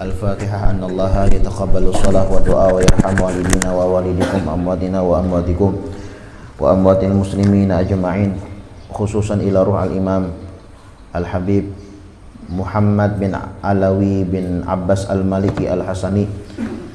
Al-Fatihah. Annallaha yataqabbalu shalah wa du'a wa yarhamu walidina wa walidikum amwatina wa amwatikum wa amwatil muslimina ajma'in, khususan ila ruh al-imam al-habib Muhammad bin Alawi bin Abbas al-Maliki al-Hasani,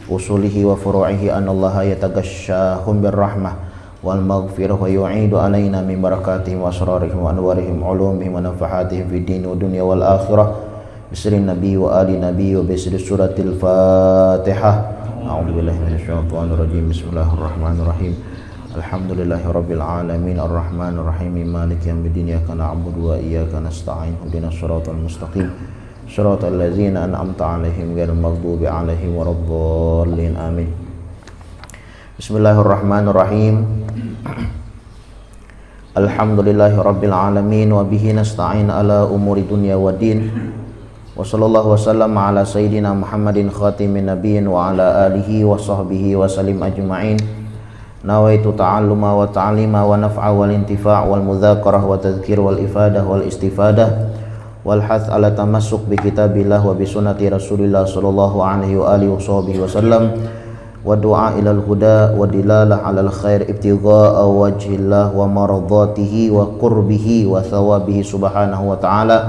usulihi wa furu'ihi. Anallaha yataghashshahum birrahmah wal maghfirah wa yu'idu alaina min barakatihim wa asrarihim wa anwarihim ulumihim wa nafahatihim fid din wa dunya wal akhirah. Bisri Nabi wa ali Nabi wa bisri suratil Fatihah. A'udzubillahi minasyaitonir rajim. Bismillahirrahmanirrahim. Alhamdulillahi rabbil alamin arrahmanir rahim maliki yaumiddin. Iyyaka na'budu wa iyyaka nasta'in. Ihdinas siratal mustaqim siratal ladzina an'amta 'alaihim ghairil maghdubi 'alaihim waladdallin. Amin. Bismillahirrahmanirrahim. Alhamdulillahi rabbil alamin wa bihi nasta'in ala umuri dunya waddin. Wa sallallahu wasallam ala sayyidina Muhammadin khatimin nabiyyin wa ala alihi wa sahbihi wa salim ajma'in. Nawaitu ta'alluma wa ta'lima wa naf'a wal intifa' wal mudzakarah wa tadhkir wal ifadah wal istifadah wal hath ala tamassuk bi kitabillah wa bi sunnati Rasulillah sallallahu alaihi wa alihi wa sahbihi wa sallam wa du'a ilal huda wa dilalah alal khair ibtigha'a wajhillah wa maradatihi wa qurbihi wa thawabihi subhanahu wa ta'ala.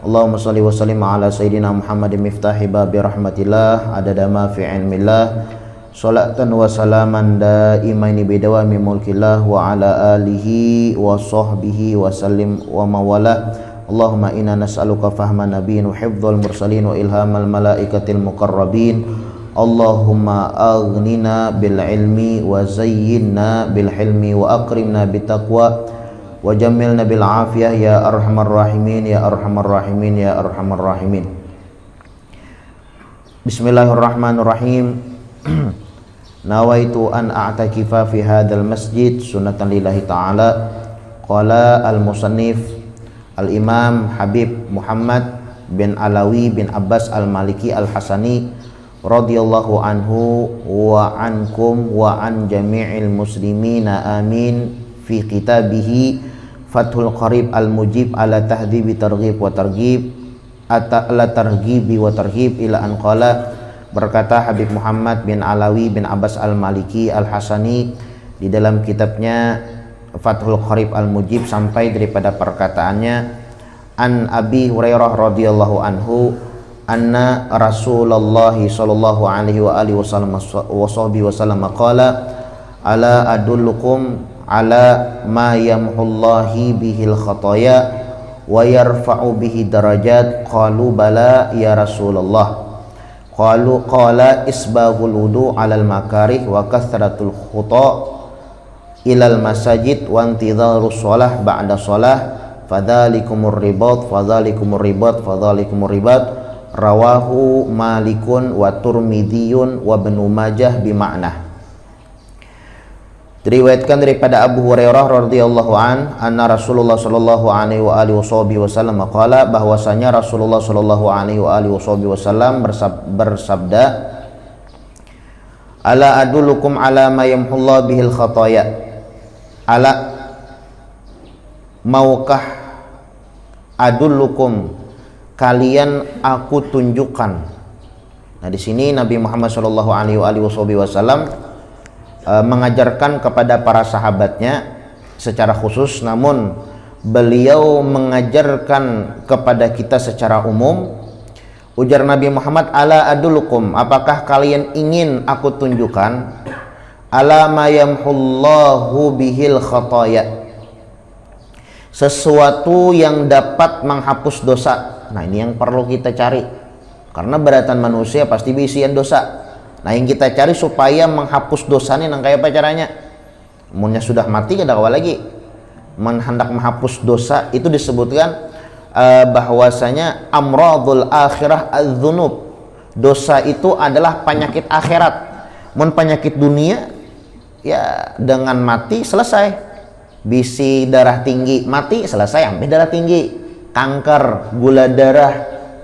Allahumma salli wa sallim ala sayyidina Muhammadin miftahi babi rahmatillah adada ma fi ilmillah salatan wa salaman daimaini bidawami mulkillah wa ala alihi wa sahbihi wa sallim wa mawala. Allahumma inna nas'aluka fahma nabiyyin wa hifdzal mursalin wa ilhamal malaikatil muqarrabin. Allahumma aghnina bil ilmi wa zayyinna bil hilmi wa akrimna bit taqwa wa jammilna bil afiyah ya arhamar rahimin ya arhamar rahimin ya arhamar rahimin. Bismillahirrahmanirrahim. Nawaitu an a'takifa fi hadzal masjid sunnatan lillahi ta'ala. Qala al-musannif al-imam Habib Muhammad bin Alawi bin Abbas al-Maliki al-Hasani radhiyallahu anhu wa ankum wa an jami'il muslimina amin fi kitabihi Fathul Qarib al-Mujib ala tahdhibi targhib wa targhib ala targhibi wa tarhib ila an qala. Berkata Habib Muhammad bin Alawi bin Abbas al-Maliki al-Hasani di dalam kitabnya Fathul Qarib al-Mujib sampai daripada perkataannya an Abi Hurairah radhiyallahu anhu anna Rasulullah sallallahu alaihi wa alihi wasallam qala ala adullukum ala ma yamhullahi bihil khataya wa yarfa'u bihi darajat. Qalu bala ya Rasulullah. Qalu qala isbaghul wudu alal makarih wa kathratul khuta ilal masajid wa intidharus shalah ba'da shalah fadzalikumur ribat fadzalikumur ribat fadzalikumur ribat. Rawahu Malikun wa Turmidiyun wa Ibnu Majah bima'nah. Diriwayatkan daripada Abu Hurairah radhiyallahu an anna Rasulullah sallallahu alaihi wa alihi wasallam qala, bahwasanya Rasulullah sallallahu alaihi wa alihi wasallam bersabda, ala adullukum ala ma yamhullahu bihil khataya. Ala maukah adullukum, kalian aku tunjukkan. Nah, di sini Nabi Muhammad sallallahu alaihi wasallam mengajarkan kepada para sahabatnya secara khusus, namun beliau mengajarkan kepada kita secara umum. Ujar Nabi Muhammad, ala adulukum, apakah kalian ingin aku tunjukkan ala ma yamhullahu bihil khataya, sesuatu yang dapat menghapus dosa. Nah, ini yang perlu kita cari, karena beratan manusia pasti bisian dosa. Nah, yang kita cari supaya menghapus dosanya, nang kayak apa caranya? Munnya sudah mati kada kawa lagi. Hendak menghapus dosa itu disebutkan bahwasanya amradul akhirah adz-dzunub. Dosa itu adalah penyakit akhirat. Mun penyakit dunia ya dengan mati selesai. Bisi darah tinggi mati selesai, sampai darah tinggi, kanker, gula darah,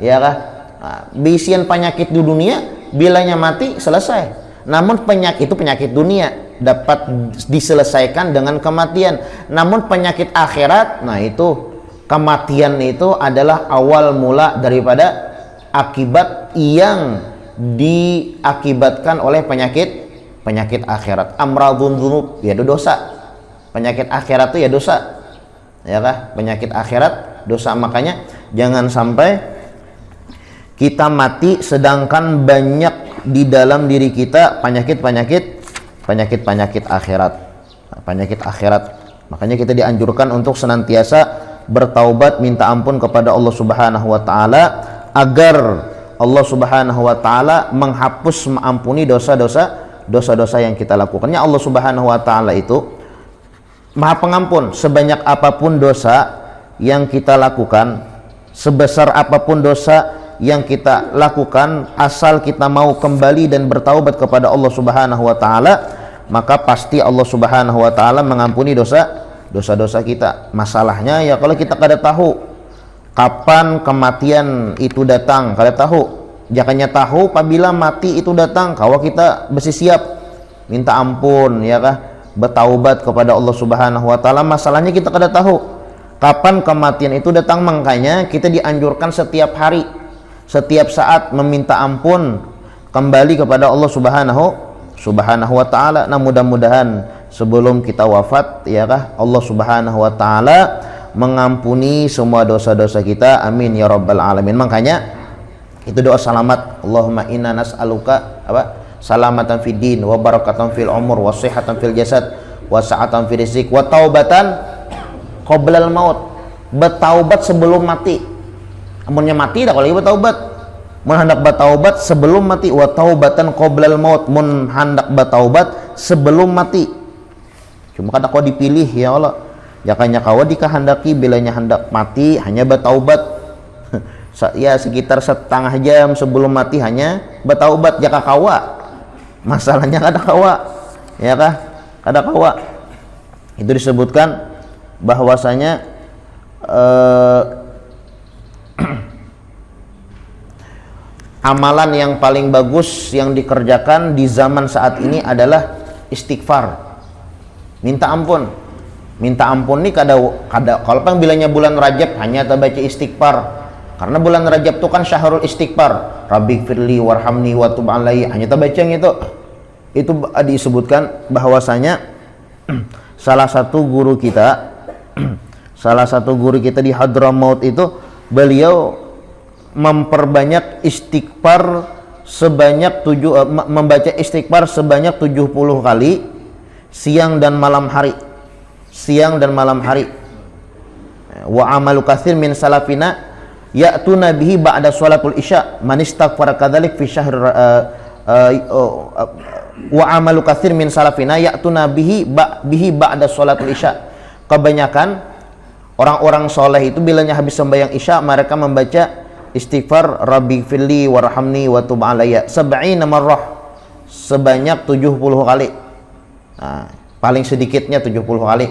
ya kah? Nah, bisian penyakit di dunia bilanya mati selesai. Namun penyakit itu penyakit dunia dapat diselesaikan dengan kematian. Namun penyakit akhirat, nah itu kematian itu adalah awal mula daripada akibat yang diakibatkan oleh penyakit akhirat. Amradun dzunub, ya itu dosa. Penyakit akhirat itu ya dosa. Ya kah? Penyakit akhirat dosa. Makanya jangan sampai kita mati sedangkan banyak di dalam diri kita penyakit akhirat. Penyakit akhirat. Makanya kita dianjurkan untuk senantiasa bertaubat, minta ampun kepada Allah Subhanahu wa taala agar Allah Subhanahu wa taala menghapus, mengampuni dosa-dosa yang kita lakukannya. Allah Subhanahu wa taala itu Maha Pengampun. Sebanyak apapun dosa yang kita lakukan, sebesar apapun dosa yang kita lakukan, asal kita mau kembali dan bertaubat kepada Allah Subhanahu wa taala, maka pasti Allah Subhanahu wa taala mengampuni dosa-dosa kita. Masalahnya ya kalau kita kada tahu kapan kematian itu datang, kada tahu. Jakanya tahu apabila mati itu datang, kalau kita bersih siap minta ampun, ya kah? Bertaubat kepada Allah Subhanahu wa taala. Masalahnya kita kada tahu kapan kematian itu datang, makanya kita dianjurkan setiap hari, setiap saat meminta ampun kembali kepada Allah Subhanahu wa taala. Nah, mudah-mudahan sebelum kita wafat, ya kah, Allah Subhanahu wa taala mengampuni semua dosa-dosa kita. Amin ya rabbal alamin. Makanya itu doa selamat. Allahumma inna nas'aluka salamatan fid din wa barakatan fil umur wa sihhatan fil jasad wa sa'atan fil rizq wa taubatan qoblal maut. Bertaubat sebelum mati. Amunnya mati dah kalau ieu bertaubat. Mun hendak bertaubat sebelum mati. Wa taubatan qoblal maut. Mun hendak bertaubat sebelum mati. Cuma kada kau dipilih, ya Allah. Jakanya kawa dikehendaki bilanya hendak mati hanya bertaubat. Ya sekitar setengah jam sebelum mati hanya bertaubat. Jaka kawa masalahnya kada kawa, ya kah? Kada kawa. Itu disebutkan bahwasanya amalan yang paling bagus yang dikerjakan di zaman saat ini adalah istighfar, minta ampun. Minta ampun nih kada kalau bilanya bulan Rajab hanya baca istighfar, karena bulan Rajab itu kan syahrul istighfar. Rabbighfirli warhamni wa tub alaihi, hanya baca yang itu disebutkan bahwasanya salah satu guru kita di Hadramaut itu beliau memperbanyak istighfar membaca istighfar sebanyak 70 kali siang dan malam hari. Wa amalu katsir min salafina ya'tuna bihi ba'da sholatul isya man istaghfara kadzalik fi syahr wa amalu katsir min salafina ya'tuna bihi ba'da sholatul isya. Kebanyakan orang-orang soleh itu bilanya habis sembahyang isya mereka membaca istighfar Rabbighfirli warhamni wa tub alayya 70 marrah, sebanyak 70 kali. Nah, paling sedikitnya 70 kali.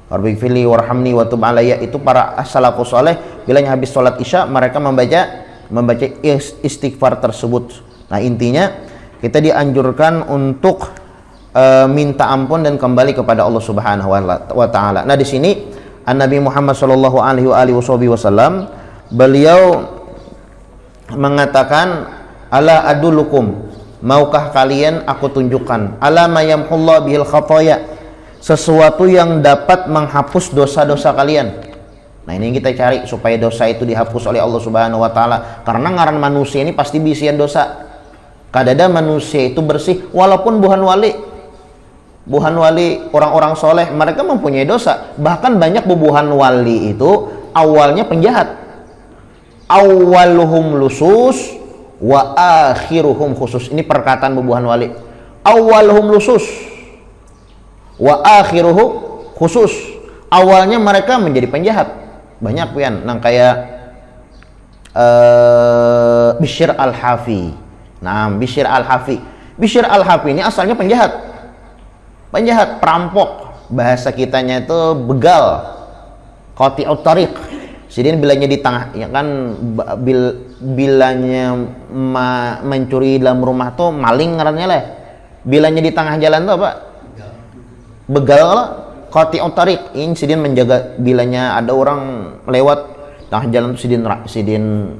Rabbighfirli warhamni wa tub alayya itu para salafus saleh bilanya habis sholat isya mereka membaca istighfar tersebut. Nah, intinya kita dianjurkan untuk minta ampun dan kembali kepada Allah Subhanahu wa taala. Nah, di sini Nabi Muhammad sallallahu alaihi wasallam beliau mengatakan, ala adulukum, maukah kalian aku tunjukkan, ala ma yamhullahu bihil khataya, sesuatu yang dapat menghapus dosa-dosa kalian. Nah, ini yang kita cari supaya dosa itu dihapus oleh Allah Subhanahu wa taala, karena ngaran manusia ini pasti bisian dosa. Kadada manusia itu bersih walaupun buhan wali orang-orang soleh mereka mempunyai dosa. Bahkan banyak bubuhan wali itu awalnya penjahat, awaluhum lusus wa akhiruhum khusus. Ini perkataan bubuhan wali, awaluhum lusus wa akhiruhu khusus. Awalnya mereka menjadi penjahat. Banyak pian nang kayak Bishr al-Hafi. Nah, Bishr al-Hafi ini asalnya penjahat, perampok. Bahasa kitanya itu begal, qati'ut tariq. Sidin bilanya di tengah, ya kan, bilanya mencuri dalam rumah tuh maling ngarannya lah. Bilanya di tengah jalan tuh apa? Begal lah, qati'ut tariq. Ini sidin menjaga bilanya ada orang lewat tengah jalan tuh sidin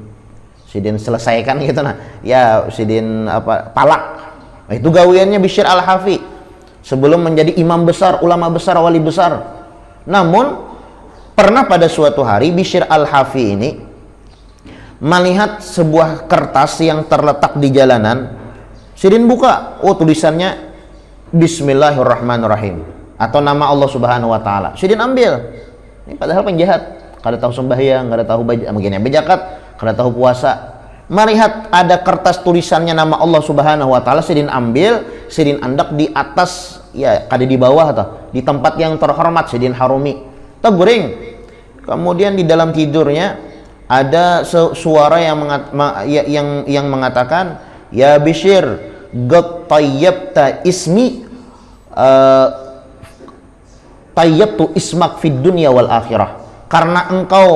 sidin selesaikan gitu nah. Ya sidin apa palak. Nah, itu gawiannya Bishr Al-Hafi sebelum menjadi imam besar, ulama besar, wali besar. Namun pernah pada suatu hari Bishr Al-Hafi ini melihat sebuah kertas yang terletak di jalanan. Sidin buka, oh tulisannya Bismillahirrahmanirrahim atau nama Allah Subhanahu wa taala. Sidin ambil. Ini padahal penjahat, kada tahu sembahyang, kada tahu begini bejakat, kada tahu puasa. Melihat ada kertas tulisannya nama Allah Subhanahu wa taala, Sidin ambil, Sidin andak di atas, ya kada di bawah atau di tempat yang terhormat, Sidin harumi. Teguring. Kemudian di dalam tidurnya ada suara yang mengatakan, ya Bishr, qad tayyabta ismi, tayyabtu ismak fid dunya wal akhirah. Karena engkau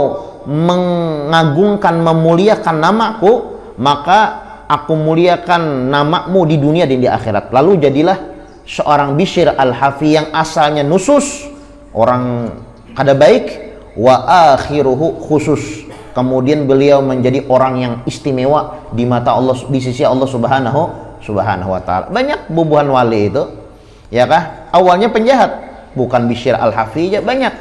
mengagungkan, memuliakan namaku, maka aku muliakan namamu di dunia dan di akhirat. Lalu jadilah seorang Bishr Al-Hafi yang asalnya nusus, orang kada baik, wa akhiruhu khusus. Kemudian beliau menjadi orang yang istimewa di mata Allah, di sisi Allah Subhanahu wa taala. Banyak bubuhan wali itu, ya kah? Awalnya penjahat, bukan Bishr Al-Hafi aja banyak,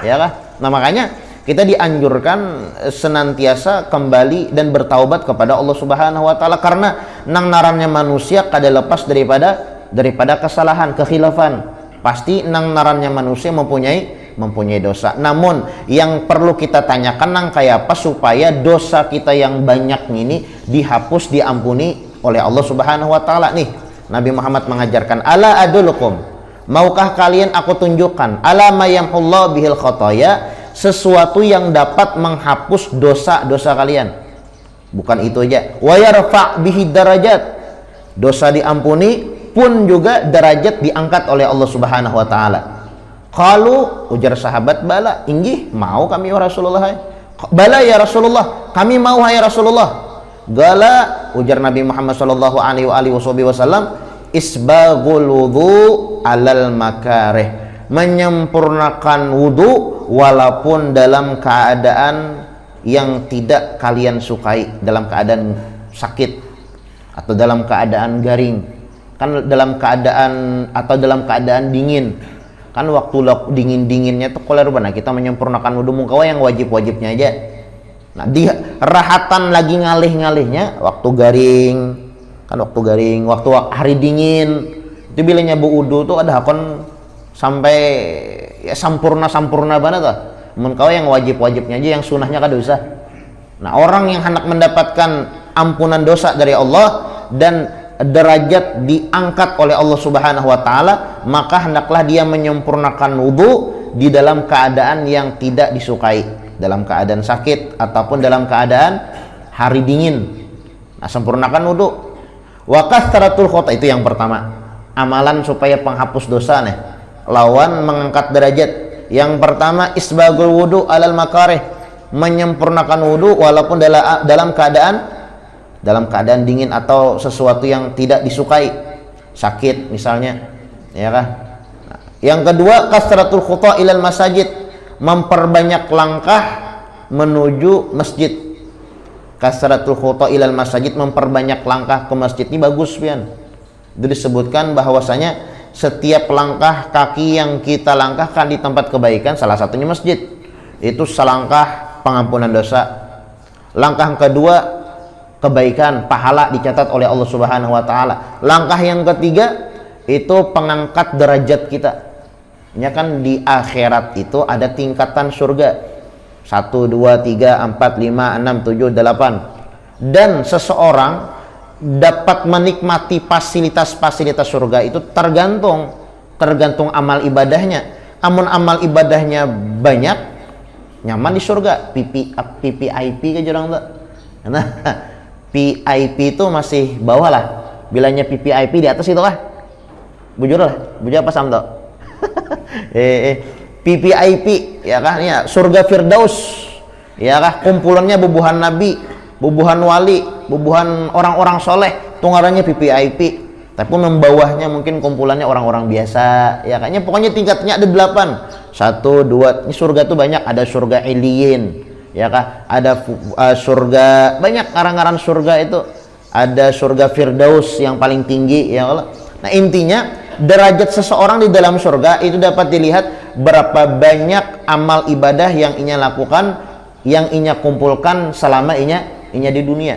ya kah? Nah makanya kita dianjurkan senantiasa kembali dan bertaubat kepada Allah Subhanahu wa taala, karena nang narannya manusia kada lepas daripada kesalahan, kekhilafan. Pasti nang narannya manusia mempunyai dosa. Namun yang perlu kita tanyakan nang kayak apa supaya dosa kita yang banyak ini dihapus, diampuni oleh Allah Subhanahu wa taala. Nih, Nabi Muhammad mengajarkan, ala adulukum, maukah kalian aku tunjukkan, ala mayamhullahu bihil khotoya, sesuatu yang dapat menghapus dosa-dosa kalian. Bukan itu aja, wa yarfa' bihi darajat, dosa diampuni pun juga derajat diangkat oleh Allah Subhanahu wa taala. Qalu, ujar sahabat, bala, inggih mau kami ya Rasulullah. Bala ya Rasulullah, kami mau hai Rasulullah. Gala, ujar Nabi Muhammad sallallahu alaihi wasallam, isbaghul wudu alal makarih, menyempurnakan wudu walaupun dalam keadaan yang tidak kalian sukai, dalam keadaan sakit atau dalam keadaan garing. Kan dalam keadaan atau dalam keadaan dingin, kan waktu dingin-dinginnya tuh koler benar kita menyempurnakan wudu muka yang wajib-wajibnya aja. Nah di rahatan lagi ngalih-ngalihnya waktu garing, kan waktu garing, waktu hari dingin itu bilanya wudu tuh ada hakon sampai ya sampurna banget tuh. Mun kau yang wajib-wajibnya aja, yang sunahnya kada usah. Nah orang yang hendak mendapatkan ampunan dosa dari Allah dan derajat diangkat oleh Allah Subhanahu wa taala, maka hendaklah dia menyempurnakan wudu di dalam keadaan yang tidak disukai, dalam keadaan sakit ataupun dalam keadaan hari dingin. Nah, sempurnakan wudu. Wa kasratul khata, itu yang pertama. Amalan supaya penghapus dosa nih. Lawan mengangkat derajat. Yang pertama isbagul wudu alal makarih, menyempurnakan wudu walaupun dalam keadaan dingin atau sesuatu yang tidak disukai, sakit misalnya, ya kan? Nah, yang kedua kasratul khuta ilal masajid, memperbanyak langkah menuju masjid. Kasratul khuta ilal masajid, memperbanyak langkah ke masjid, ini bagus pian. Itu disebutkan bahwasanya setiap langkah kaki yang kita langkahkan di tempat kebaikan, salah satunya masjid, itu selangkah pengampunan dosa. Langkah kedua kebaikan, pahala dicatat oleh Allah Subhanahu wa taala. Langkah yang ketiga itu pengangkat derajat kita. Ini kan di akhirat itu ada tingkatan surga. 1 2 3 4 5 6 7 8. Dan seseorang dapat menikmati fasilitas-fasilitas surga itu tergantung amal ibadahnya. Amun amal ibadahnya banyak, nyaman di surga. PPIP ke jurang tuh. Nah, PIP itu masih bawah lah, bilanya PPIP di atas itu lah, bujur apa samto? PPIP ya kah, ya surga Firdaus ya kah, kumpulannya bubuhan nabi, bubuhan wali, bubuhan orang-orang soleh, tunggarannya PPIP. Tapi membawahnya mungkin kumpulannya orang-orang biasa ya kayaknya, pokoknya tingkatnya ada 8. 1 2, ini surga tuh banyak, ada surga Iliyin ya kah? Ada surga, banyak ngaran-ngaran surga itu. Ada surga Firdaus yang paling tinggi, ya Allah. Nah, intinya derajat seseorang di dalam surga itu dapat dilihat berapa banyak amal ibadah yang inya lakukan, yang inya kumpulkan selama inya di dunia.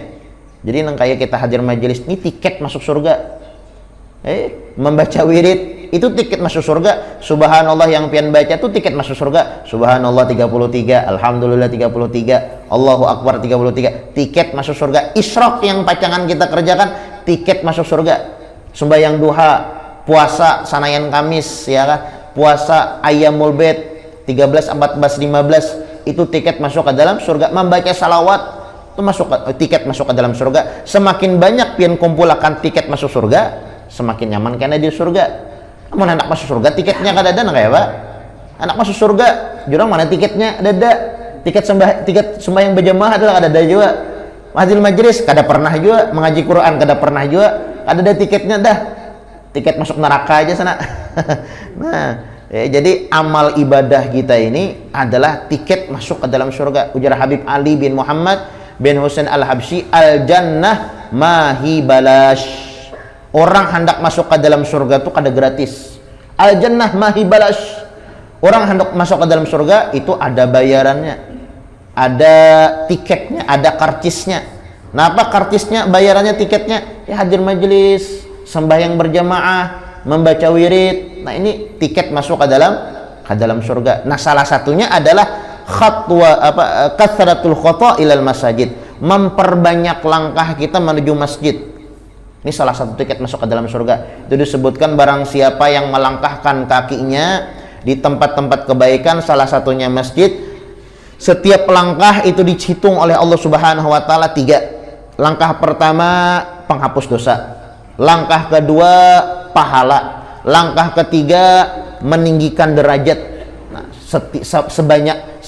Jadi nang kayak kita hadir majelis ini tiket masuk surga. Membaca wirid itu tiket masuk surga. Subhanallah yang pian baca itu tiket masuk surga. Subhanallah 33, alhamdulillah 33, Allahu akbar 33, tiket masuk surga. Isyraq yang pacangan kita kerjakan, tiket masuk surga. Sembahyang duha, puasa sanayan Kamis, ya kan? Puasa Ayyamul Bait 13, 14, 15 itu tiket masuk ke dalam surga. Membaca salawat itu tiket masuk ke dalam surga. Semakin banyak pian kumpulakan tiket masuk surga, semakin nyaman karena di surga. Namun anak masuk surga tiketnya kada ada kayak Pak. Anak masuk surga jurang mana tiketnya ada. Tiket sembahyang berjamaah adalah ada juga. Hadir majelis kada pernah juga, mengaji Quran kada pernah juga, ada tiketnya dah. Tiket masuk neraka aja sana. Nah, jadi amal ibadah kita ini adalah tiket masuk ke dalam surga. Ujar Habib Ali bin Muhammad bin Husain Al-Habsyi, al-jannah mahi balash. Orang hendak masuk ke dalam surga itu kada gratis. Al-jannah mahi balash. Orang hendak masuk ke dalam surga itu ada bayarannya, ada tiketnya, ada karcisnya. Nah, apa karcisnya, bayarannya, tiketnya? Ya hadir majelis, sembahyang berjamaah, membaca wirid. Nah, ini tiket masuk ke dalam surga. Nah, salah satunya adalah kathratul khata ilal masajid, memperbanyak langkah kita menuju masjid. Ini salah satu tiket masuk ke dalam surga. Itu disebutkan barang siapa yang melangkahkan kakinya di tempat-tempat kebaikan, salah satunya masjid, setiap langkah itu dihitung oleh Allah Subhanahu wa taala 3. Langkah pertama penghapus dosa, langkah kedua pahala, langkah ketiga meninggikan derajat. Nah,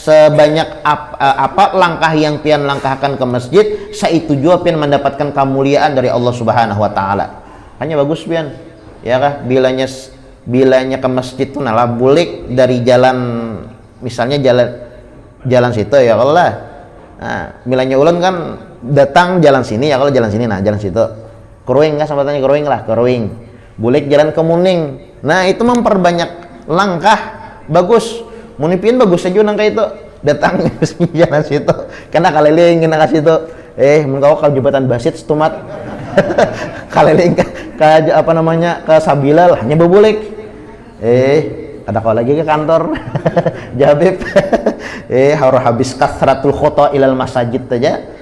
sebanyak apa langkah yang pian langkahkan ke masjid, saitu juga pian mendapatkan kemuliaan dari Allah Subhanahu wa taala. Hanya bagus pian, ya kah? Bilanya ke masjid tuh nalah bulik dari jalan, misalnya jalan situ, ya Allah. Nah, bilanya ulun kan datang jalan sini, ya kalau jalan sini, nah jalan situ keruing, nggak sambatannya keruing lah, keruing bulik jalan ke Muning. Nah, itu memperbanyak langkah, bagus. Munipin bagus saja nang kayak itu datang jalan situ karena kaliling kena kasih itu mengkau ke jembatan Basit Stumat kaliling ke apa namanya ke Sabilal hanya bebulik ada kau lagi ke kantor Jabib harus habis kathratul khata ilal masajid aja.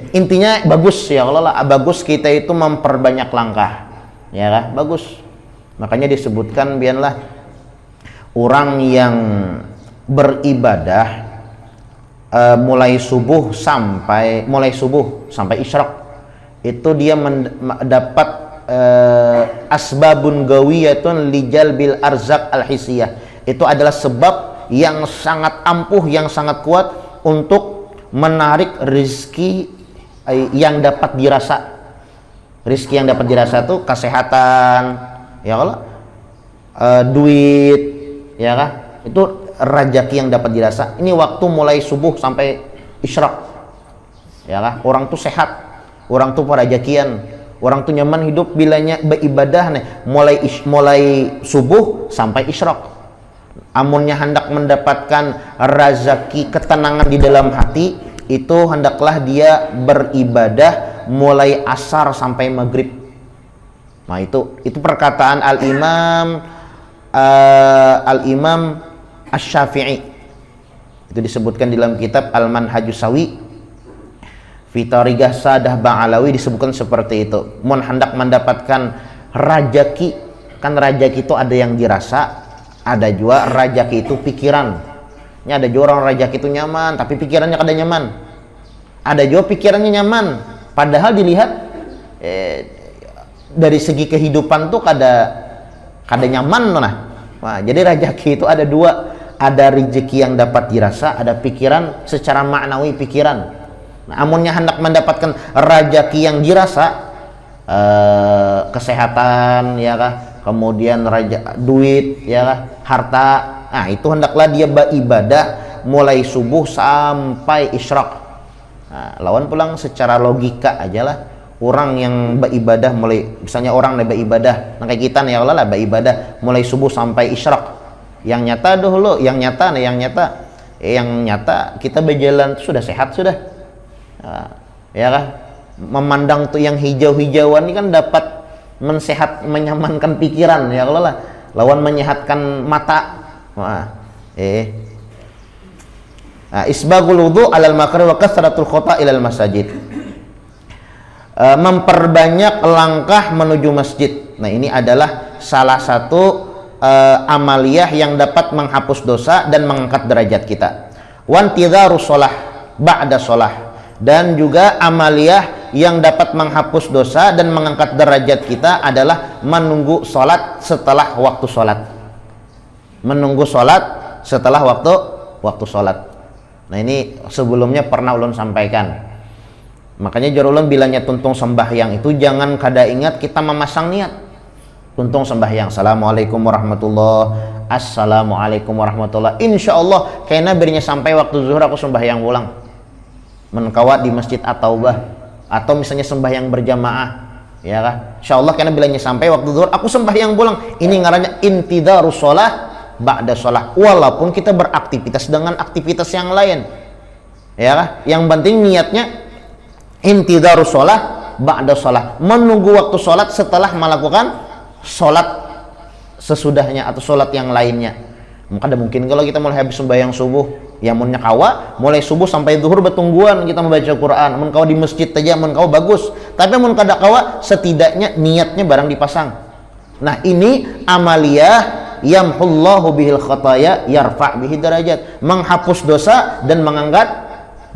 Intinya bagus, ya Allah lah, bagus kita itu memperbanyak langkah, ya kan, bagus. Makanya disebutkan biarlah orang yang beribadah mulai subuh sampai isyraq itu dia mendapat asbabun gawiyatun lijalbil arzak al-hisiyah. Itu adalah sebab yang sangat ampuh, yang sangat kuat untuk menarik rezeki yang dapat dirasa. Rezeki yang dapat dirasa itu kesehatan, ya Allah, duit, ya kah? Itu rezeki yang dapat dirasa. Ini waktu mulai subuh sampai isyraq, ya kah? Orang tuh sehat, orang tuh rezekian, orang tuh nyaman hidup bilanya beribadah nih, mulai subuh sampai isyraq. Amunnya hendak mendapatkan rezeki ketenangan di dalam hati, itu hendaklah dia beribadah mulai asar sampai maghrib. Nah, itu perkataan Al-Imam Asy-Syafi'i. Itu disebutkan dalam kitab Al-Manhajus Sawi fi Tariqah Sadah Ba'alawi, disebutkan seperti itu. Mun hendak mendapatkan rezeki, kan rezeki itu ada yang dirasa, ada juga rezeki itu pikiran. Ini ada juga orang rezeki itu nyaman tapi pikirannya kada nyaman. Ada juga pikirannya nyaman padahal dilihat dari segi kehidupan tuh kada nyaman tuh nah. Wah, jadi rezeki itu ada dua, ada rezeki yang dapat dirasa, ada pikiran secara maknawi pikiran. Nah, amunnya hendak mendapatkan rezeki yang dirasa, kesehatan, ya kah, kemudian duit, ya kah, harta, nah itu hendaklah dia beribadah mulai subuh sampai isyraq. Nah, lawan pulang secara logika aja lah, orang yang beribadah mulai, misalnya orang yang beribadah kayak kita nih ya Allah lah, beribadah mulai subuh sampai isyraq. Yang nyata dulu, yang nyata kita berjalan sudah sehat sudah. Nah, ya kan, memandang tuh yang hijau-hijauan ini kan dapat menyamankan pikiran ya Allah lah, lawan menyehatkan mata. Isbagul wudu alal makari wa kasratul khata ilal masajid. Memperbanyak langkah menuju masjid. Nah, ini adalah salah satu amaliyah yang dapat menghapus dosa dan mengangkat derajat kita. Wantidharus shalah ba'da shalah, dan juga amaliyah yang dapat menghapus dosa dan mengangkat derajat kita adalah menunggu sholat setelah waktu sholat. Menunggu sholat setelah waktu sholat. Nah, ini sebelumnya pernah ulun sampaikan. Makanya jarulun bilanya tuntung sembahyang itu jangan kada ingat kita memasang niat. Tuntung sembahyang, assalamualaikum warahmatullah, assalamualaikum warahmatullah. Insya Allah kayaknya berinya sampai waktu zuhur aku sembahyang ulang. Menkawat di masjid At-Taubah atau misalnya sembahyang berjamaah, ya kan? Insya Allah kayaknya bilanya sampai waktu zuhur aku sembahyang ulang. Ini ngarannya intidharus shalah ba'da shalah, walaupun kita beraktivitas dengan aktivitas yang lain, ya kan? Yang penting niatnya intidharus shalah ba'da shalah, menunggu waktu sholat setelah melakukan sholat sesudahnya atau sholat yang lainnya. Maka ada mungkin kalau kita mulai habis sembahyang subuh, ya munnya kawa mulai subuh sampai zuhur betungguan kita membaca Quran, mun kawa di masjid aja mun kawa bagus, tapi mun kada kawa setidaknya niatnya barang dipasang. Nah, ini amaliyah yamhullahu bihil khataya yarfa' bihi darajat, menghapus dosa dan mengangkat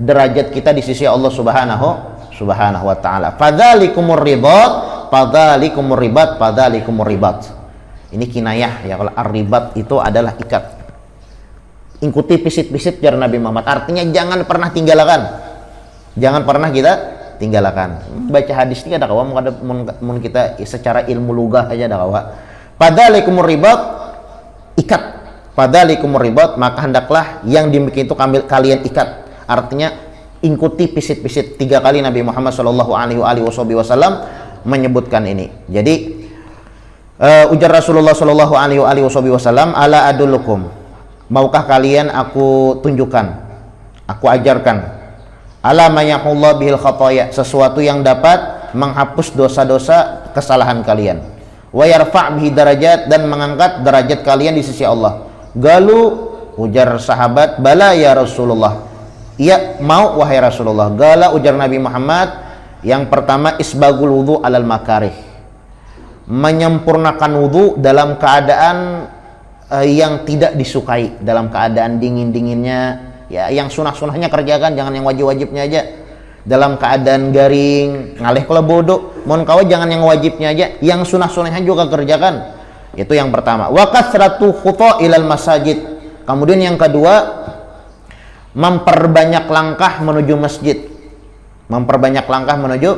derajat kita di sisi Allah subhanahu wa ta'ala. Fadzalikumur ribat. Ini kinayah ya, kalau ar-ribat itu adalah ikat. Ikuti pisit-pisit jar Nabi Muhammad, artinya jangan pernah tinggalkan. Jangan pernah kita tinggalkan. Baca hadis ini ada kawa mun kita secara ilmu lugah aja ada kawa. Fadzalikumur ribat, ikat. Fadzalikumur ribat, maka hendaklah yang demikian itu kalian ikat. Artinya ikuti pisit-pisit. 3 kali Nabi Muhammad sallallahu alaihi wasallam menyebutkan ini. Jadi ujar Rasulullah sallallahu alaihi wasallam, ala adullukum, maukah kalian aku tunjukkan, aku ajarkan, ala mayahullah bihil khataya, sesuatu yang dapat menghapus dosa-dosa kesalahan kalian, wa yarfa' bihi darajat, dan mengangkat derajat kalian di sisi Allah. Galu, ujar sahabat, bala ya Rasulullah, iya mau wahai Rasulullah. Gala, ujar Nabi Muhammad, yang pertama isbagul wudu alal makarih, menyempurnakan wudu dalam keadaan yang tidak disukai, dalam keadaan dingin-dinginnya ya, yang sunah-sunahnya kerjakan, jangan yang wajib-wajibnya aja. Dalam keadaan garing ngalih kalau bodoh mohon kawa, jangan yang wajibnya aja, yang sunah-sunahnya juga kerjakan. Itu yang pertama. Wa kasratu khuta ilal masajid. Kemudian yang kedua, memperbanyak langkah menuju masjid. Memperbanyak langkah menuju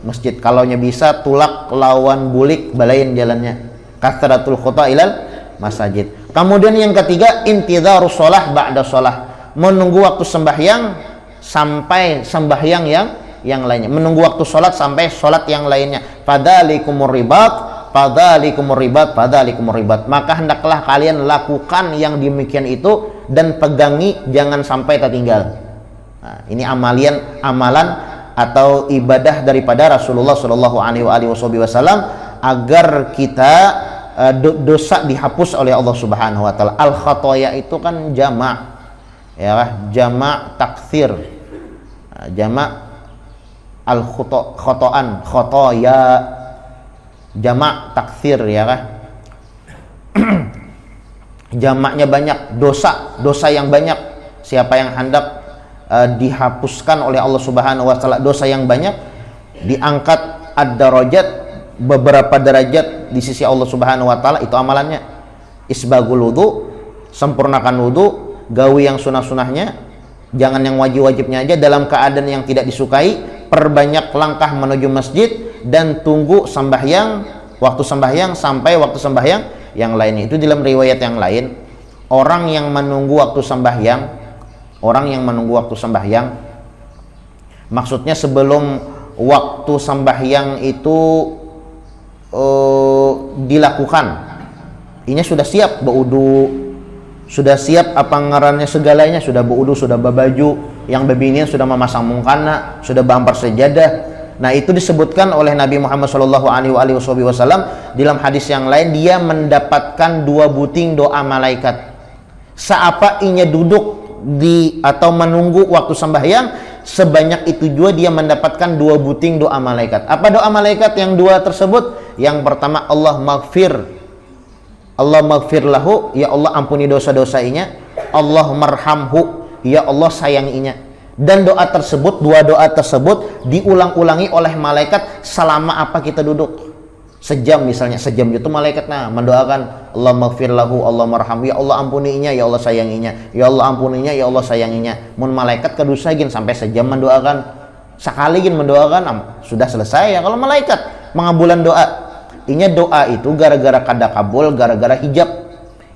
masjid. Kalaunya bisa tulak lawan bulik balain jalannya. Kasratul khuta ilal masajid. Kemudian yang ketiga, intidharus shalah ba'da shalah, menunggu waktu sembahyang sampai sembahyang yang lainnya, menunggu waktu sholat sampai sholat yang lainnya. Fadzalikumur ribat, maka hendaklah kalian lakukan yang demikian itu dan pegangi, jangan sampai tertinggal. Nah, ini amalan atau ibadah daripada Rasulullah Shallallahu Alaihi Wasallam agar kita dosa dihapus oleh Allah Subhanahu Wa Taala. Al khatoya itu kan jamak, ya, jamak takfir, jamak al khotoan, khotoya, jamak takfir, ya kan? Jamaknya banyak, dosa yang banyak. Siapa yang hendak dihapuskan oleh Allah Subhanahu Wa Taala dosa yang banyak, diangkat ad-darajat, beberapa derajat di sisi Allah Subhanahu Wa Taala, itu amalannya. Isbagul wudu, sempurnakan wudu, gawi yang sunah-sunahnya, jangan yang wajib-wajibnya aja, dalam keadaan yang tidak disukai, perbanyak langkah menuju masjid, dan tunggu sembahyang, waktu sembahyang sampai waktu sembahyang yang lainnya. Itu dalam riwayat yang lain, orang yang menunggu waktu sembahyang Orang yang menunggu waktu sembahyang, maksudnya sebelum waktu sembahyang itu dilakukan, ini sudah siap berwudu, sudah siap apa ngarannya segalanya, sudah berwudu, sudah berbaju, yang bebinian sudah memasang mukana, sudah bampar sejadah. Nah, itu disebutkan oleh Nabi Muhammad SAW dalam hadis yang lain, dia mendapatkan 2 buting doa malaikat. Seapa inya duduk di atau menunggu waktu sembahyang, sebanyak itu juga dia mendapatkan 2 buting doa malaikat. Apa doa malaikat yang 2 tersebut? Yang pertama, Allah maghfir lahu, ya Allah ampuni dosa-dosanya. Allah marhamhu, ya Allah sayanginya. Dan doa tersebut, 2 doa tersebut diulang-ulangi oleh malaikat selama apa kita duduk. Sejam misalnya, sejam itu malaikat mendoakan Allah maghfir lahu, Allah marhamhu, ya Allah ampuninya, ya Allah sayanginya, ya Allah ampuninya, ya Allah sayanginya. Mun malaikat kedusagin sampai sejam mendoakan, sekali gin mendoakan sudah selesai ya. Kalau malaikat mengabulan doa, inya doa itu gara-gara kada kabul, gara-gara hijab.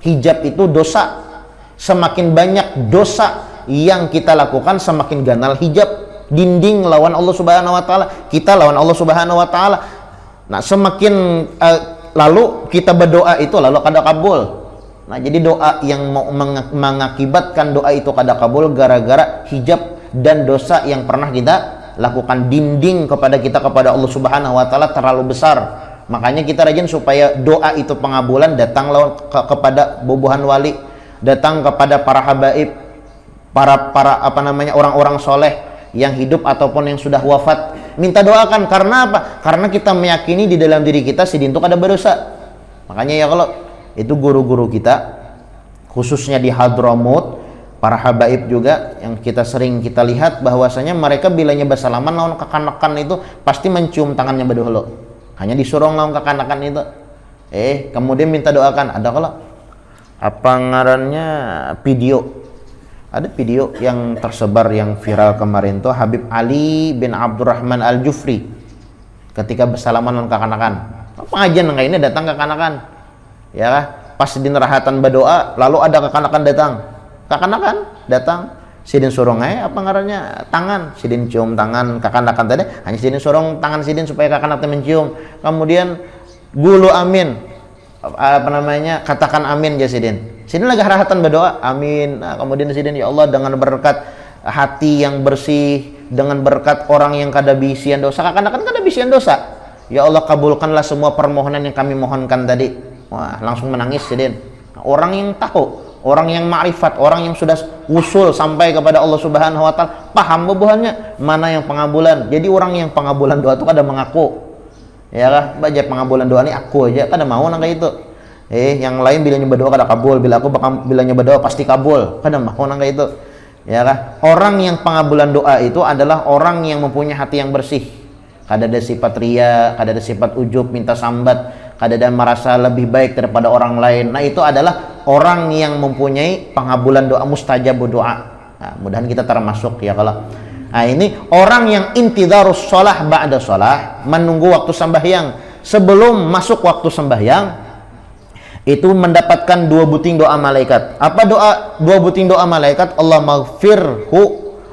Hijab itu dosa. Semakin banyak dosa yang kita lakukan, semakin ganal hijab, dinding lawan Allah Subhanahu wa taala, kita lawan Allah Subhanahu wa taala. Nah, semakin lalu kita berdoa itu lalu kada kabul. Nah, jadi doa yang mau mengakibatkan doa itu kada kabul gara-gara hijab dan dosa yang pernah kita lakukan, dinding kepada kita kepada Allah Subhanahu wa taala terlalu besar. Makanya kita rajin supaya doa itu pengabulan datang lawan kepada bubuhan wali, datang kepada para habaib, para orang-orang soleh yang hidup ataupun yang sudah wafat, minta doakan. Karena apa? Karena kita meyakini di dalam diri kita si dintuk ada berdosa. Makanya ya kalau itu guru-guru kita, khususnya di Hadramaut, para habaib juga yang kita sering kita lihat bahwasanya mereka bilanya bersalaman lawan kekanakan itu pasti mencium tangannya baduhlo. Hanya disuruh lawan kekanakan itu. Kemudian minta doakan. Ada kalau apa ngarannya video. Ada video yang tersebar yang viral kemarin tuh Habib Ali bin Abdurrahman Al-Jufri ketika bersalaman dengan kekanakan. Pengajian kayak ini datang kekanakan. Ya kah? Pas dinarahatan berdoa, lalu ada kekanakan datang. Kekanakan datang, sidin surong apa ngarannya? Tangan, sidin cium tangan kekanakan tadi, hanya sidin surong tangan sidin supaya kekanakan mencium. Kemudian gulu amin. Katakan amin ya sidin. Sidin lagi harahatan berdoa, amin. Nah, kemudian sidin, ya Allah dengan berkat hati yang bersih, dengan berkat orang yang kada bisian dosa, kekanakan kada bisian dosa, ya Allah kabulkanlah semua permohonan yang kami mohonkan tadi. Wah, langsung menangis sidin. Orang yang tahu, orang yang ma'rifat, orang yang sudah usul sampai kepada Allah Subhanahu wa taala, paham bubuhannya mana yang pengabulan. Jadi orang yang pengabulan doa itu kada mengaku. Ya kah? Baca pengabulan doa ini aku aja kada mau nang kayak itu. Yang lain bilanya berdoa kada kabul, bilanya berdoa pasti kabul, kada mau nang kayak itu. Ya kah? Orang yang pengabulan doa itu adalah orang yang mempunyai hati yang bersih. Kada ada sifat ria, kada ada sifat ujub, minta sambat, kada ada merasa lebih baik daripada orang lain. Nah, itu adalah orang yang mempunyai pengabulan doa, mustajab doa. Nah, mudahan kita termasuk ya kalau. Nah, ini orang yang intidharus shalah ba'da shalah, menunggu waktu sembahyang sebelum masuk waktu sembahyang, itu mendapatkan 2 buting doa malaikat. Apa doa 2 buting doa malaikat? Allah maghfirhu,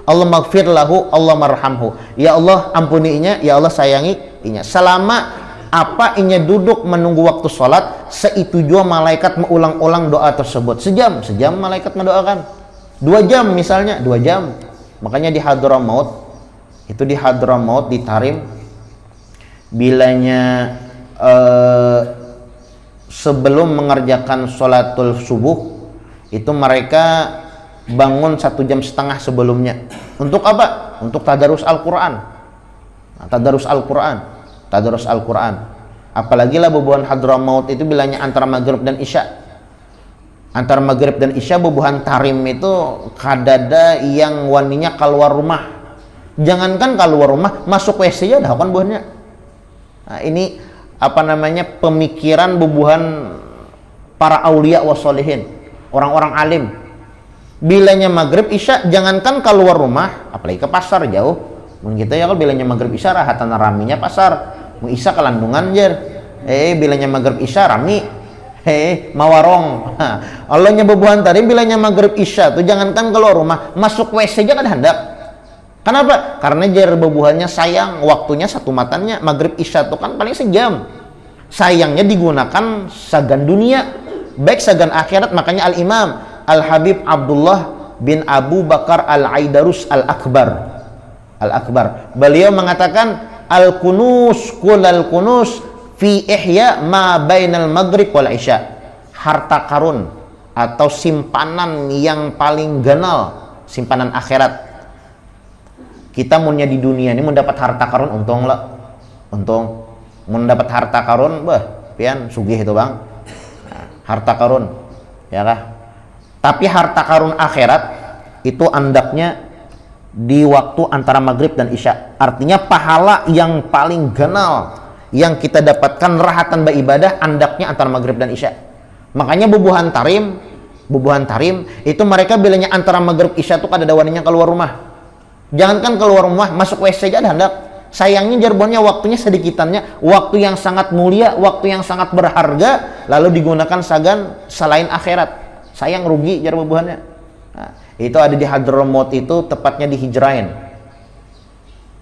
Allah maghfir lahu, Allah marhamhu. Ya Allah ampuninya, ya Allah sayanginya. Selama apa inya duduk menunggu waktu sholat, seitu juga malaikat mengulang-ulang doa tersebut. Sejam malaikat mendoakan. 2 jam misalnya, 2 jam. Makanya di Hadramaut, itu di Hadramaut di Tarim, bilanya sebelum mengerjakan sholatul subuh, itu mereka bangun 1,5 jam sebelumnya. Untuk apa? Untuk tadarus Al-Quran. Nah, tadarus Al-Quran. Apalagi lah bubuhan Hadramaut itu bilanya antara maghrib dan isya. Antara maghrib dan isya bubuhan Tarim itu kadada yang waninya keluar rumah. Jangankan keluar rumah, masuk WC aja dah kan buahnya. Nah, ini pemikiran bubuhan para aulia wa sholihin, orang-orang alim. Bilanya maghrib isya, jangankan keluar rumah, apalagi ke pasar jauh. Mun kita ya kalau bilanya maghrib isya rahatan raminya pasar, mun isya kelandungan jer. Bilanya maghrib isya rami. mawarong. Allahnya bebuhan tarim bilanya maghrib isya tuh jangankan keluar rumah, masuk WC aja kan hendak. Kenapa? Karena jar bebuhannya sayang, waktunya satu matannya. Maghrib isya tuh kan paling sejam. Sayangnya digunakan sagan dunia, baik sagan akhirat. Makanya Al-Imam Al-Habib Abdullah bin Abu Bakar Al-Aidarus Al-Akbar. Beliau mengatakan al-kunus kulal kunus fi ihya ma bainal maghrib wal isya. Harta karun atau simpanan yang paling ganal, simpanan akhirat. Kita munnya di dunia ini mendapat harta karun untung lah. Untung mendapat harta karun, pian sugih itu bang. Nah, harta karun, ya kah? Tapi harta karun akhirat itu andaknya di waktu antara maghrib dan isya. Artinya pahala yang paling ganal yang kita dapatkan rahatan beribadah andaknya antara maghrib dan isya. Makanya bubuhan tarim itu mereka bilangnya antara maghrib isya tuh kada ada waninya keluar rumah. Jangankan keluar rumah, masuk WC aja ada hendak. Sayangnya jargonnya waktunya sedikitannya, waktu yang sangat mulia, waktu yang sangat berharga, lalu digunakan sagan selain akhirat. Sayang, rugi jar bubuhannya. Nah, itu ada di Hadramaut, itu tepatnya di Hijrain.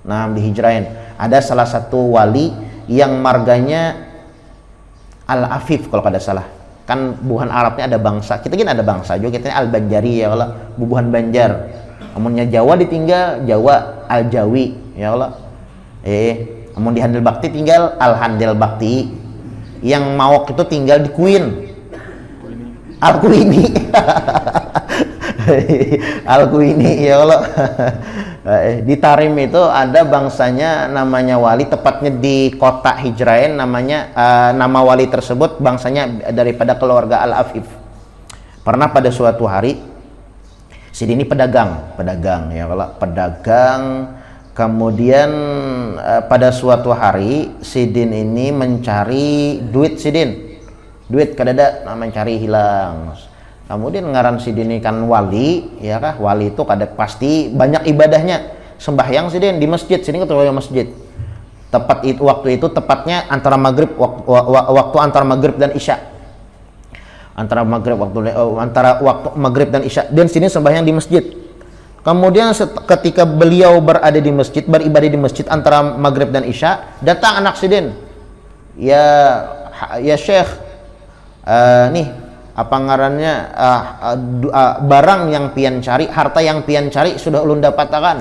Nah, di Hijrain ada salah satu wali yang marganya Al-Afif kalau kada salah. Kan bubuhan Arabnya ada bangsa, kita kan ada bangsa juga, kita Al-Banjari ya Allah, bubuhan Banjar. Amunnya Jawa ditinggal Jawa Al-Jawi ya Allah. Amun di Handel Bakti tinggal Al-Handel Bakti. Yang Mawok itu tinggal di Queen Al-Quini. Al-Quini ya Allah. Di Tarim itu ada bangsanya namanya wali, tepatnya di kota Hijrain, namanya nama wali tersebut bangsanya daripada keluarga Al-Afif. Pernah pada suatu hari Sidin ini pedagang ya kalau pedagang, kemudian pada suatu hari Sidin ini mencari duit, duit kadada mencari hilang. Kemudian ngaran Sidin ini kan wali ya kah, wali itu kada pasti banyak ibadahnya, sembahyang Sidin di masjid. Sidin ketua masjid tepat itu, waktu itu tepatnya antara maghrib, waktu antara maghrib dan isya. Antara waktu maghrib dan isya, dan sini sembahyang di masjid. Kemudian ketika beliau berada di masjid, beribadah di masjid antara maghrib dan isya, datang anak Sidin. Ya Syekh, nih apa ngarannya, barang yang pian cari, harta yang pian cari sudah ulun dapatkan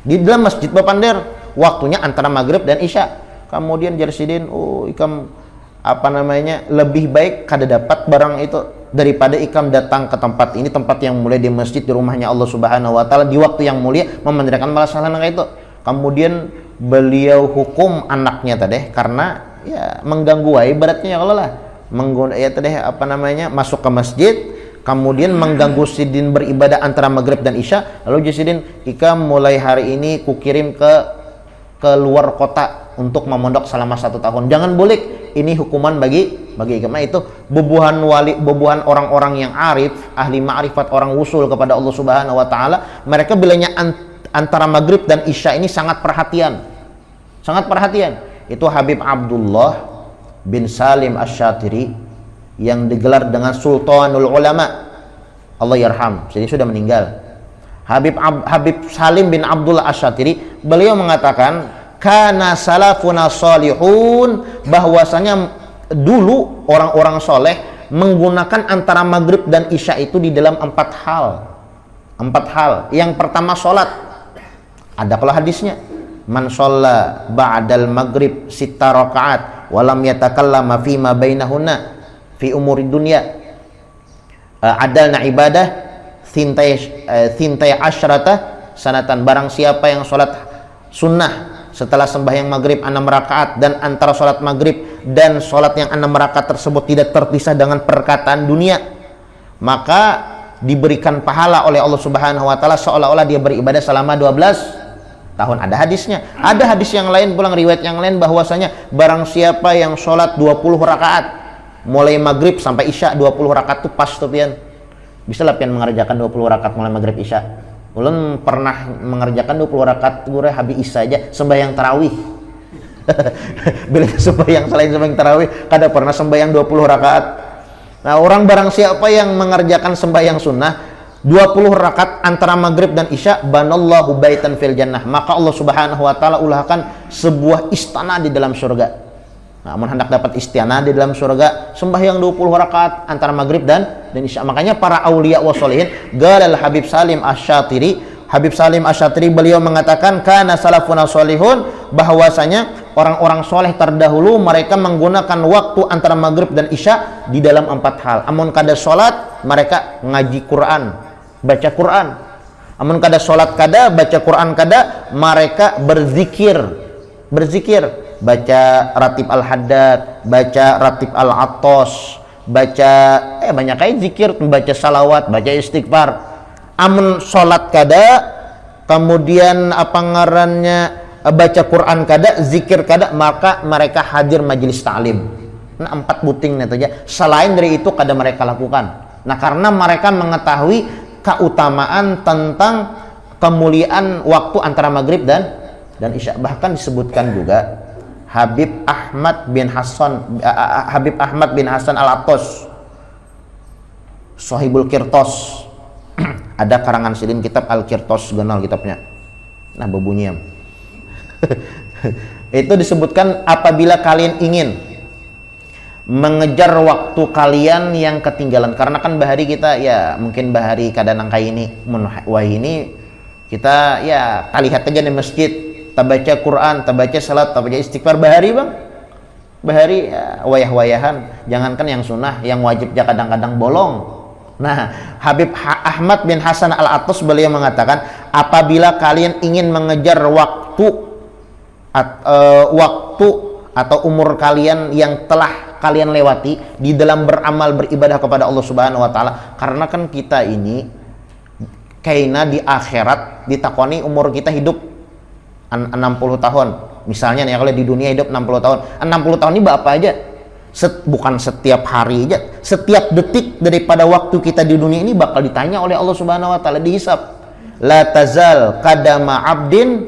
di dalam masjid Bapander, waktunya antara maghrib dan isya. Kemudian jar Sidin, ikam apa namanya, lebih baik kada dapat barang itu daripada ikam datang ke tempat ini, tempat yang mulia, di masjid, di rumahnya Allah Subhanahu wa taala, di waktu yang mulia, memendirakan malasalan kayak itu. Kemudian beliau hukum anaknya tadi karena ya mengganggu ibaratnya ya Allah lah, mengguna ya tadi apa namanya, masuk ke masjid kemudian mengganggu Sidin beribadah antara maghrib dan isya. Lalu Sidin, ikam mulai hari ini kukirim ke luar kota untuk memondok selama 1 tahun, jangan boleh. Ini hukuman bagi ikam. Itu bubuhan wali, bubuhan orang-orang yang arif, ahli ma'rifat, orang wusul kepada Allah Subhanahu wa taala. Mereka bilangnya antara maghrib dan isya ini sangat perhatian. Itu Habib Abdullah bin Salim Asy-Syatiri yang digelar dengan Sultanul Ulama, Allah yarham, jadi sudah meninggal. Habib Salim bin Abdullah Asy-Syatiri, beliau mengatakan kana salafuna salihun, bahwasanya dulu orang-orang soleh menggunakan antara maghrib dan isya itu di dalam 4 hal. Yang pertama sholat, ada kalau hadisnya, man sholla ba'dal maghrib 6 rakaat walam yatakallama fima bainahunna fi umuri dunya adalna ibadah thintai asyrata sanatan. Barang siapa yang sholat sunnah setelah sembahyang maghrib 6 rakaat, dan antara sholat maghrib dan sholat yang 6 rakaat tersebut tidak terpisah dengan perkataan dunia, maka diberikan pahala oleh Allah Subhanahu wa taala seolah-olah dia beribadah selama 12 tahun. Ada hadisnya. Ada hadis yang lain pulang, riwayat yang lain, bahwasanya barang siapa yang sholat 20 rakaat mulai maghrib sampai isya, 20 rakaat tuh pas tuh pian. Bisa lah pian mengerjakan 20 rakaat mulai maghrib isya. Ulun pernah mengerjakan 20 rakaat gue habis isya aja sembahyang tarawih. Bila sembahyang selain sembahyang tarawih, kada pernah sembahyang 20 rakaat. Nah, orang barang siapa yang mengerjakan sembahyang sunnah 20 rakaat antara maghrib dan isya, banallahu baitan fil jannah, maka Allah Subhanahu wa taala ulahkan sebuah istana di dalam surga. Nah, hendak dapat istana di dalam surga, sembahyang 20 rakaat antara maghrib dan isya. Makanya para aulia wa sholihin, galal Habib Salim Asy-Syatiri beliau mengatakan kana salafuna sholihun, bahwasanya orang-orang soleh terdahulu mereka menggunakan waktu antara maghrib dan isya di dalam 4 hal. Amun kada sholat mereka ngaji Quran, baca Quran. Amun kada sholat kada, baca Quran kada, mereka berzikir, baca Ratib Al-Haddad, baca Ratib Al-Attos, baca banyak kayak zikir, baca salawat, baca istighfar. Amun sholat kada, kemudian apa ngarannya, baca Quran kada, zikir kada, maka mereka hadir majelis ta'lim. Nah, 4 buting aja. Selain dari itu kada mereka lakukan. Nah, karena mereka mengetahui keutamaan tentang kemuliaan waktu antara maghrib dan isya. Bahkan disebutkan juga Habib Ahmad bin Hasan Al-Attos, Sahibul Qirtos. Ada karangan silin kitab Al-Qirtos, genal kitabnya. Nah, berbunyi itu disebutkan apabila kalian ingin mengejar waktu kalian yang ketinggalan, karena kan bahari kita ya mungkin bahari kadang kaya ini wah ini kita ya lihat aja di masjid, tabaca Quran, tabaca salat, tabaca istighfar bahari bang, bahari ya, wayah-wayahan, jangankan yang sunnah, yang wajib ya kadang-kadang bolong. Nah, Habib Ahmad bin Hasan Al-Attos beliau mengatakan apabila kalian ingin mengejar waktu atau umur kalian yang telah kalian lewati di dalam beramal beribadah kepada Allah Subhanahu wa taala, karena kan kita ini kayaknya di akhirat ditakoni umur kita hidup 60 tahun misalnya nih, kalau di dunia hidup 60 tahun 60 tahun ini apa aja, bukan setiap hari aja, setiap detik daripada waktu kita di dunia ini bakal ditanya oleh Allah Subhanahu wa taala, dihisab. La tazal qadama 'abdin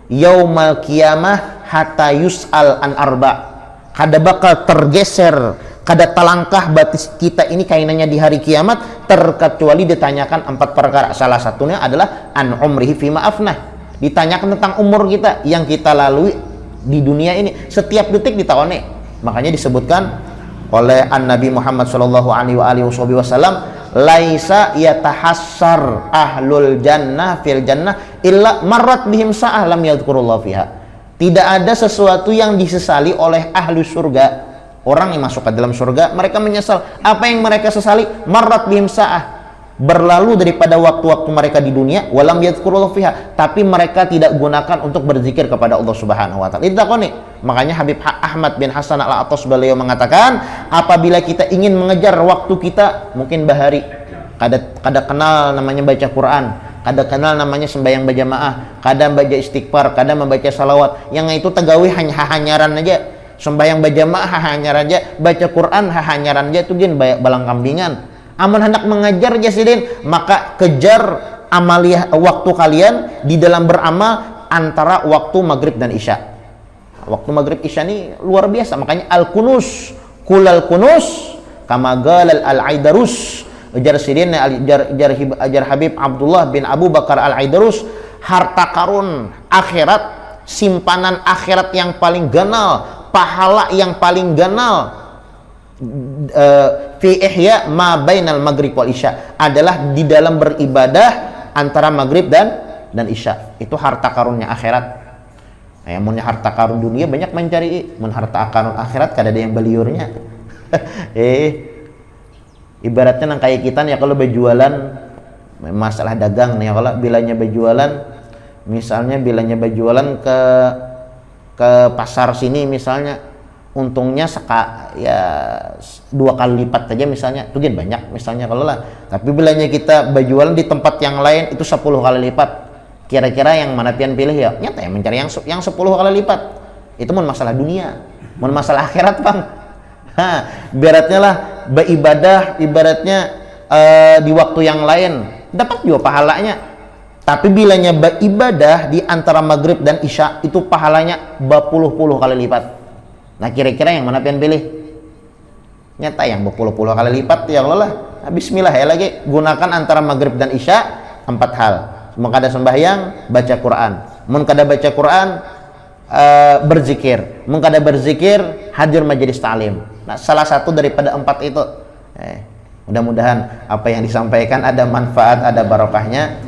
yaumal qiyamah hatta yus'al an arba. Kada bakal tergeser, kada talangkah batis kita ini kainannya di hari kiamat terkecuali ditanyakan 4 perkara. Salah satunya adalah an umrihi fima afnah. Ditanyakan tentang umur kita yang kita lalui di dunia ini, setiap detik ditakoni. Makanya disebutkan oleh An-Nabi Muhammad sallallahu alaihi wasallam, laisa yatahassar ahlul jannah fil jannah illa marrat bihim sa'ah lam yadhkurullah fiha. Tidak ada sesuatu yang disesali oleh ahli surga. Orang yang masuk ke dalam surga mereka menyesal. Apa yang mereka sesali? Marrat bihim sa'ah, berlalu daripada waktu-waktu mereka di dunia, walam yadhkurullah fiha, tapi mereka tidak gunakan untuk berzikir kepada Allah Subhanahu wa taala. Ditakoni. Makanya Habib Ahmad bin Hasan Al-Attos beliau mengatakan apabila kita ingin mengejar waktu kita, mungkin bahari kada kenal namanya baca Quran, kada kenal namanya sembahyang berjamaah, kada baca istighfar, kada membaca salawat, yang itu tegawi hanyaran aja, sembahyang berjamaah hanyaran aja, baca Quran hanyaran aja, itu gin balang kambingan. Amun hendak mengajar jasidin, maka kejar amaliyah waktu kalian di dalam beramal antara waktu maghrib dan isya. Waktu maghrib isya ini luar biasa. Makanya al-kunus kulal kunus kama galal al-aidarus, ujar sidin ajar Habib Abdullah bin Abu Bakar al-Aidarus, harta karun akhirat, simpanan akhirat yang paling ganal, pahala yang paling ganal, fi ihya ma bainal maghrib wal isya, adalah di dalam beribadah antara maghrib dan isya. Itu harta karunnya akhirat. Nah, mun harta karun dunia banyak mencari, mun harta karun akhirat kada ada yang beliurnya. Ibaratnya nang kayak kita nih, kalau berjualan masalah dagang nih, kalau bilanya berjualan, misalnya bilanya berjualan ke pasar sini misalnya, untungnya ya 2 kali lipat saja misalnya, itu kan banyak misalnya kalau lah. Tapi bilanya kita berjualan di tempat yang lain itu 10 kali lipat. Kira-kira yang mana pian pilih ya? Nyata ya mencari yang 10 kali lipat. Itu mun masalah dunia, mun masalah akhirat bang. Ibaratnya lah beribadah, ibaratnya di waktu yang lain dapat juga pahalanya. Tapi bilanya beribadah di antara maghrib dan isya itu pahalanya berpuluh-puluh kali lipat. Nah kira-kira yang mana pian pilih? Nyata yang berpuluh-puluh kali lipat ya Allah lah. Nah, bismillah ya lagi, gunakan antara maghrib dan isya 4 hal. Mun kada sembahyang baca Quran, mun kada baca Quran berzikir, mun kada berzikir hadir majelis ta'lim. Nah, salah satu daripada 4 itu. Mudah-mudahan apa yang disampaikan ada manfaat, ada barokahnya.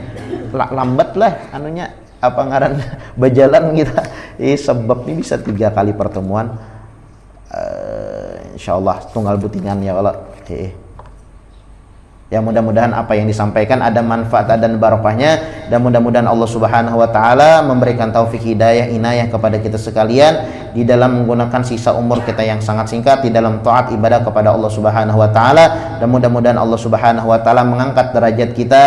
Lambat lah anunya apa ngaran berjalan kita. Sebab ini bisa 3 kali pertemuan. Insyaallah tunggal butingan ya Allah. Ya mudah-mudahan apa yang disampaikan ada manfaat dan barokahnya, dan mudah-mudahan Allah Subhanahu wa taala memberikan taufik hidayah inayah kepada kita sekalian di dalam menggunakan sisa umur kita yang sangat singkat di dalam taat ibadah kepada Allah Subhanahu wa taala, dan mudah-mudahan Allah Subhanahu wa taala mengangkat derajat kita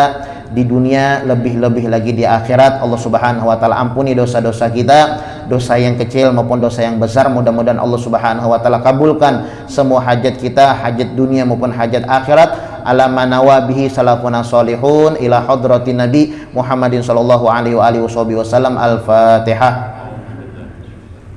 di dunia, lebih-lebih lagi di akhirat. Allah Subhanahu wa taala ampuni dosa-dosa kita, dosa yang kecil maupun dosa yang besar. Mudah-mudahan Allah Subhanahu wa taala kabulkan semua hajat kita, hajat dunia maupun hajat akhirat. Ala manawabihi salafuna salihun ila hadratin Nabi Muhammadin sallallahu alaihi wa alihi wasallam. Al-Fatihah.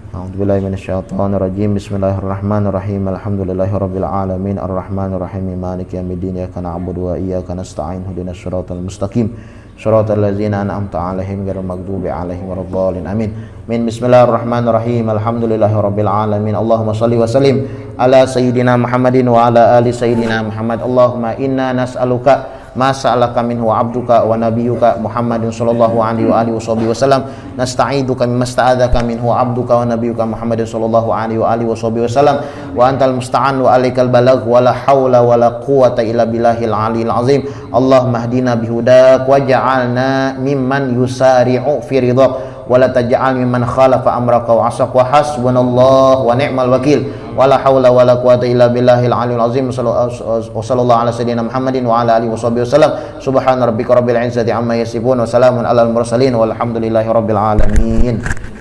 A'udzubillahi minasyaitonir rajim. Bismillahirrahmanirrahim. Alhamdulillahirabbil alamin arrahmanir rahim maliki yaumiddin. Iyyaka na'budu wa iyyaka nasta'in. Ihdinas siratal mustaqim. Shiratal ladzina an'amta 'alaihim ghairil maghdubi 'alaihim waladdallin. Amin. Bismillahirrahmanirrahim. Alhamdulillahirabbil alamin. Allahumma shalli wa sallim ala sayyidina Muhammadin wa ala ali sayyidina Muhammad. Allahumma inna nas'aluka ma sa'alaka minhu 'abduka wa nabiyyuka Muhammadin sallallahu alaihi wa alihi wasallam. Nasta'iduka mimma sta'adzaka minhu 'abduka wa nabiyyuka Muhammadin sallallahu alaihi wa alihi wasallam. Wa antal musta'an wa alaikal balagh wa la haula wa la quwwata illa billahil aliyil azim. Allahumma hdina bihudak waj'alna mimman yusari'u fi ridhak wa la taj'al mimman khalafa amraka wa 'asak wa hasbunallahu wa ni'mal wakil. Wala haula wala quwata illa billahil aliyil azim. Sallallahu ala sayyidina Muhammadin wa ala alihi wasallam. Subhana rabbika rabbil izzati amma yasifun wa salamun alal mursalin walhamdulillahi rabbil alamin.